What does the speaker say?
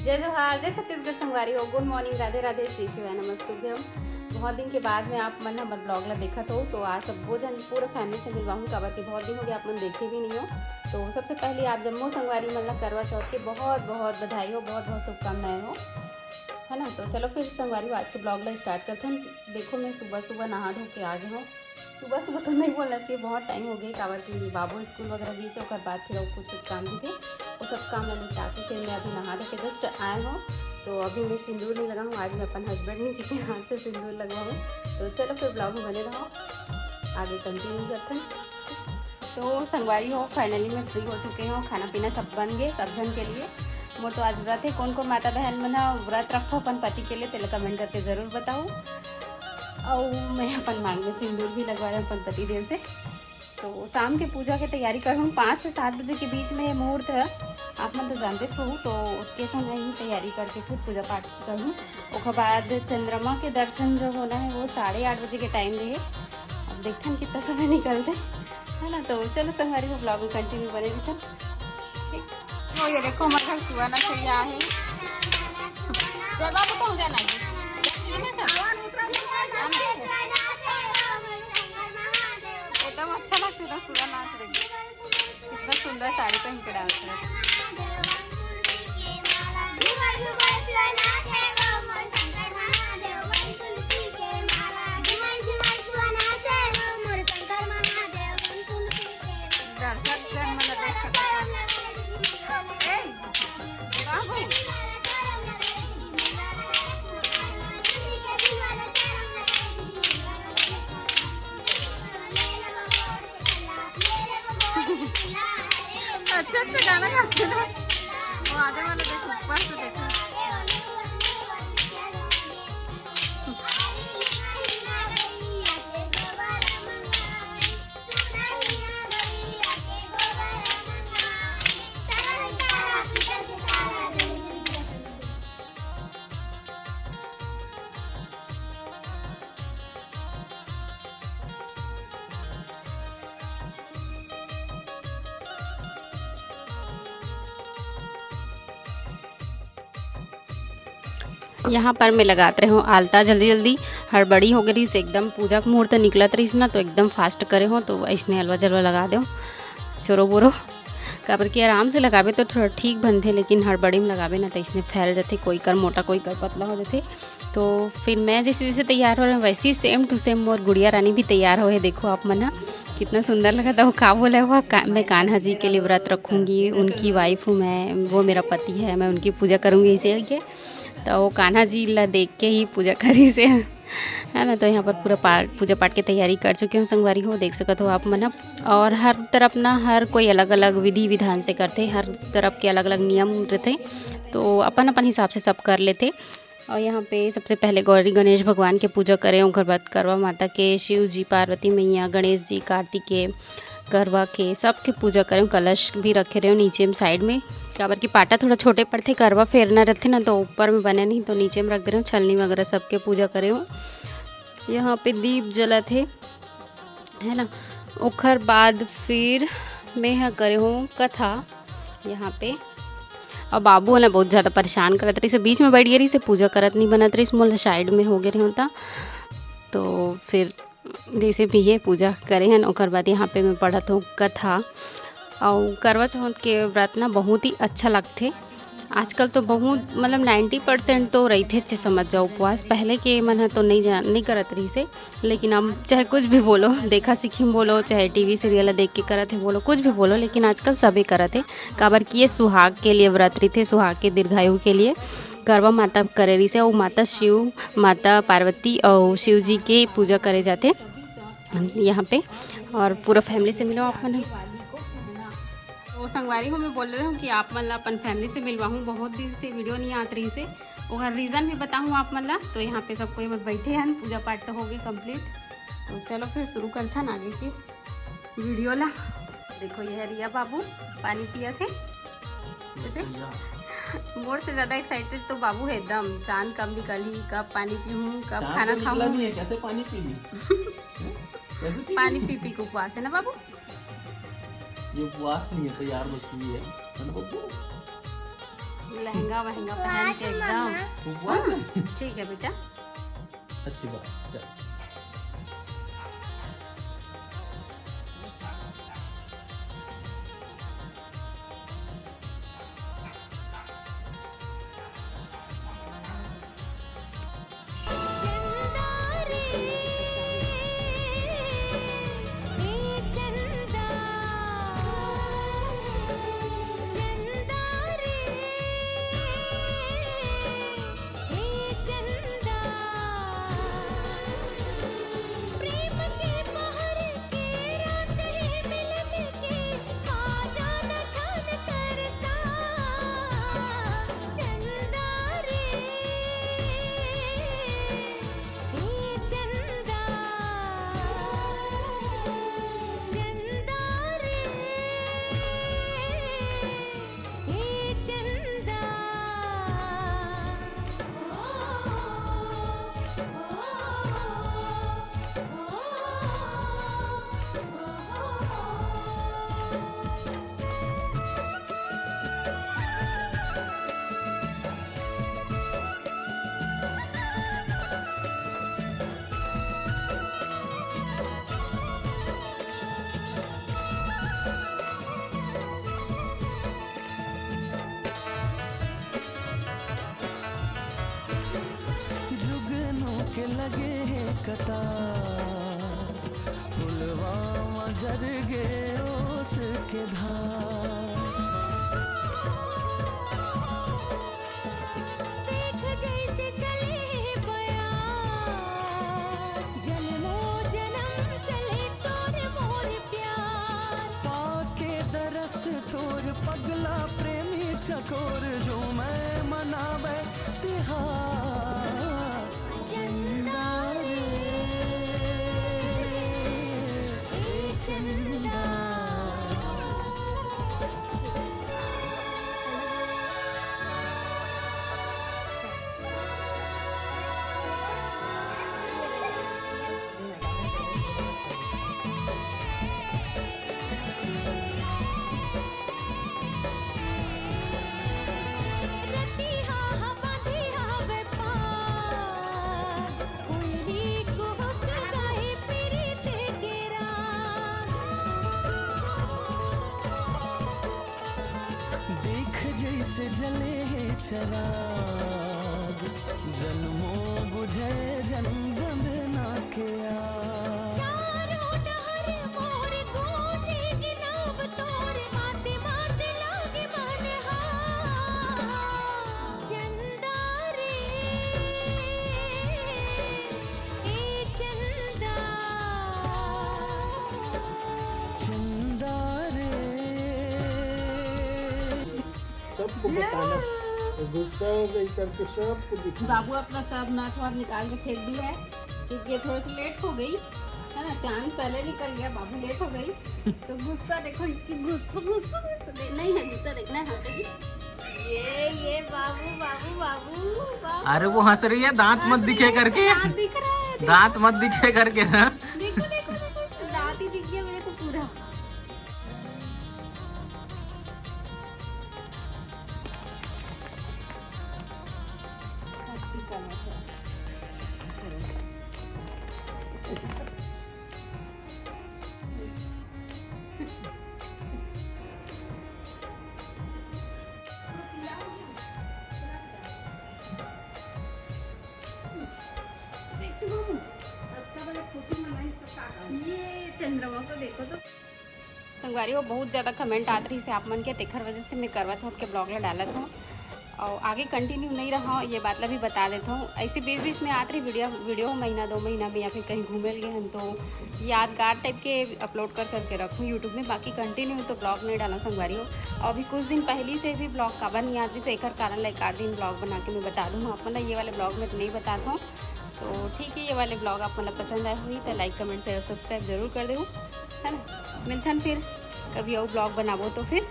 जय जोहार, जय छत्तीसगढ़ संगवारी हो। गुड मॉर्निंग, राधे राधे, श्री शिवाय नमस्तुभ्यम। बहुत दिन के बाद में आप मन हमर ब्लॉग ला देखत हो, तो आज सब वो जन पूरा फैमिली से मिलवाऊँ काबर कि बहुत दिन हो गया आप मन देखे भी नहीं हो। तो सबसे पहले आप जम्मो संगवारी मन ला करवा चौथ के बहुत बहुत बधाई हो, बहुत बहुत शुभकामनाएं हो, है ना। तो चलो फिर संगवारी आज के ब्लॉग ला स्टार्ट करते हैं। देखो मैं सुबह सुबह नहा धो के आ गए हूँ। सुबह सुबह तो नहीं बोलना चाहिए, बहुत टाइम हो गई काबर कि बाबू स्कूल वगैरह गई से और बाद फिर कुछ काम भी थे, वो सब काम मैं निपटा के फिर मैं अभी नहा धो के जस्ट आए हूँ। तो अभी मैं सिंदूर नहीं लगाऊँ, आज मैं अपन हस्बैंड नहीं जी के हाथ से सिंदूर लगवाऊँ। तो चलो फिर ब्लॉग में बने रहो, आगे कंटिन्यू करते हैं। तो संगवारी हो, फाइनली मैं फ्री हो चुके हूँ, खाना पीना सब बन गए सब जन के लिए। मोर तो आज व्रत है, कौन कौन माता बहन मन व्रत रखो अपन पति के लिए, तेल कमेंट करके ज़रूर बताओ। और मैं अपन मांग में सिंदूर भी लगवा रहा हूँ अपन पति देव से। तो शाम के पूजा की तैयारी कर हूँ, 5 से 7 बजे के बीच में मुहूर्त है, आप मन तो जानते हो। तो उसके समय ही तैयारी करके फिर पूजा पाठ करूँ। उसके बाद चंद्रमा के दर्शन जो होना है वो 8:30 बजे के टाइम रहे। अब देखते हैं कितना समय निकलते है ना। तो चलो संगवारी को ब्लॉग में कंटिन्यू बने रही। ठीक, तो ये देखो हमारे घर सुहाना चाहिए है। चल बाबू तो जाना है एकदम अच्छा लगता था सुबह नाच रही, कितना सुंदर साड़ी पहन के डांस कर। दर्शक जन मतलब देख सकता अच्छा अच्छा गाना गाते हैं वो आगे वाला देखो, ऊपर से देखो। यहाँ पर मैं लगाते रही हूँ आलता, जल्दी जल्दी हड़बड़ी हो गई से एकदम पूजा का मुहूर्त निकलत रही ना, तो एकदम फास्ट करे हो। तो इसने हलवा जलवा लगा दो छोरो बोरो, काबर कि आराम से लगावे तो थोड़ा ठीक बनते, लेकिन हड़बड़ी में लगावे ना तो इसने फैल जाते, कोई कर मोटा कोई कर पतला हो जाते। तो फिर मैं जैसे जैसे तैयार हो रहे हैं वैसे ही सेम टू सेम और गुड़िया रानी भी तैयार हो है। देखो आप मना कितना सुंदर लगा था। वो का बोला हुआ मैं कान्हा जी के लिए व्रत रखूँगी, उनकी वाइफ हूँ मैं, वो मेरा पति है, मैं उनकी पूजा करूँगी इसे के। तो वो कान्हा जी ला देख के ही पूजा करी से, है ना। तो यहाँ पर पूरा पूजा पाठ की तैयारी कर चुके हूँ संगवारी हो, देख सकते हो आप मन। और हर तरफ ना हर कोई अलग अलग विधि विधान से करते, हर तरफ के अलग अलग नियम रहते, तो अपन अपन हिसाब से सब कर लेते। और यहाँ पे सबसे पहले गौरी गणेश भगवान के पूजा करें, उसके बाद करवा माता के, शिव जी, पार्वती मैया, गणेश जी, कार्तिकेय, करवा के सबके पूजा करें। कलश भी रखे रहे नीचे में साइड में, काबर की पाटा थोड़ा छोटे पड़ते, करवा फेरना रहते ना, तो ऊपर में बने नहीं, तो नीचे में रख दे रहे हूँ। छलनी वगैरह सबके पूजा करे हूँ। यहाँ पे दीप जला थे, है ना। उखर बाद फिर मैं यहाँ करे हूँ कथा यहाँ पे। और बाबू है ना बहुत ज़्यादा परेशान करत रही से, बीच में बैठ गई से पूजा करत नहीं बनत रही, मोल साइड में हो गए रहे होता। तो फिर जैसे भी ये पूजा करे हैं, और बाद यहाँ पे मैं पढ़त हूँ कथा। और करवा चौथ के व्रत ना बहुत ही अच्छा लगते। आजकल तो बहुत मतलब 90% तो रही थे अच्छे समझ जाओ उपवास, पहले के मन है तो नहीं करत रही से। लेकिन अब चाहे कुछ भी बोलो, देखा सीखी बोलो, चाहे टीवी सीरियल देख के करत है बोलो, कुछ भी बोलो, लेकिन आजकल सभी करत है। काबर कि ये सुहाग के लिए व्रत रही थे, सुहाग के दीर्घायु के लिए करवा माता करे रही से। और माता शिव, माता पार्वती और शिव जी के पूजा करे जाते यहाँ पे। और पूरा फैमिली से मिलो आप मन। तो संगवारी हो मैं बोल रही हूँ कि आप मन ला अपन फैमिली से मिलवाऊँ, बहुत दिन से वीडियो नहीं आत रही से, और रीज़न भी बताऊँ आप मन ला। तो यहाँ पे सब कोई बैठे हैं, पूजा पाठ तो हो गई कंप्लीट। तो चलो फिर शुरू करता ना आगे की वीडियो ला। देखो ये है रिया बाबू पानी पिया थे जैसे मोर से ज़्यादा एक्साइटेड तो बाबू है एकदम, चांद कब निकल ही, कब पानी पीऊँ, कब खाना खाऊँ। कैसे पानी पी पानी पी पी को उपवास है ना बाबू। ये उपवास नहीं है, तैयार मछली है ना बब्बू। लहंगा वहंगा पहन के एकदम। ठीक है बेटा, अच्छी बात। चल के लगे हैं कतार, पुलवामा जर गए उसके धार। देख जैसे चले बयार, जन्मो जन्म चले तोर मोर प्यार। पाके दरस तोर पगला प्रेमी चकोर, जो मैं मनावे तिहार। जैसे जले चराग, जन्मों बुझे जन्म बंधना के चारों डहर मोर गूंजे जिनाब तोर, माते माते लागे मनहार। चंदा रे ए चंदा, चंदा रे। सबको बताना, गुस्सा हो गई करके सबको दिखा। बाबू अपना सब नाक वाक निकाल के फेंक दी है, क्योंकि ये थोड़ी सी लेट हो गई है ना। चांद पहले निकल गया, बाबू लेट हो गई। तो गुस्सा देखो इसकी, गुस्सा गुस्सा गुस्सा नहीं है, गुस्सा देखना है। ये बाबू बाबू बाबू बाबू। अरे वो हंस रही है, दांत मत दिखे करके, दांत दिख रहा है, दांत मत दिखे करके ना। देखो देखो देखो, दांत ही दिख गया मेरे को पूरा। ये चंद्रमा को देखो तो संगवारी हो, बहुत ज़्यादा कमेंट आते रही से आप मन के, तेखर वजह से मैं करवा चौथ के ब्लॉग ला डालत हूँ और आगे कंटिन्यू नहीं रहा, ये बात भी बता देता हूँ। ऐसे बीच बीच में आती रही वीडियो महीना 2 महीना में, या फिर कहीं घूमे गए हैं तो यादगार टाइप के अपलोड करके रखूँ यूट्यूब में। बाकी कंटिन्यू तो ब्लॉग नहीं डाला संगवारी हो। और अभी कुछ दिन पहले से भी ब्लॉग काबर नहीं आती से, एक कारण एक आध दिन ब्लॉग बना के मैं बता दूँ आप मतलब, ये वाले ब्लॉग में तो नहीं बताता हूँ। तो ठीक है, ये वाले ब्लॉग आप मतलब पसंद आए हुई तो लाइक कमेंट शेयर सब्सक्राइब जरूर कर दे, है ना। मिलते हैं फिर कभी और ब्लॉग बनाबो तो फिर।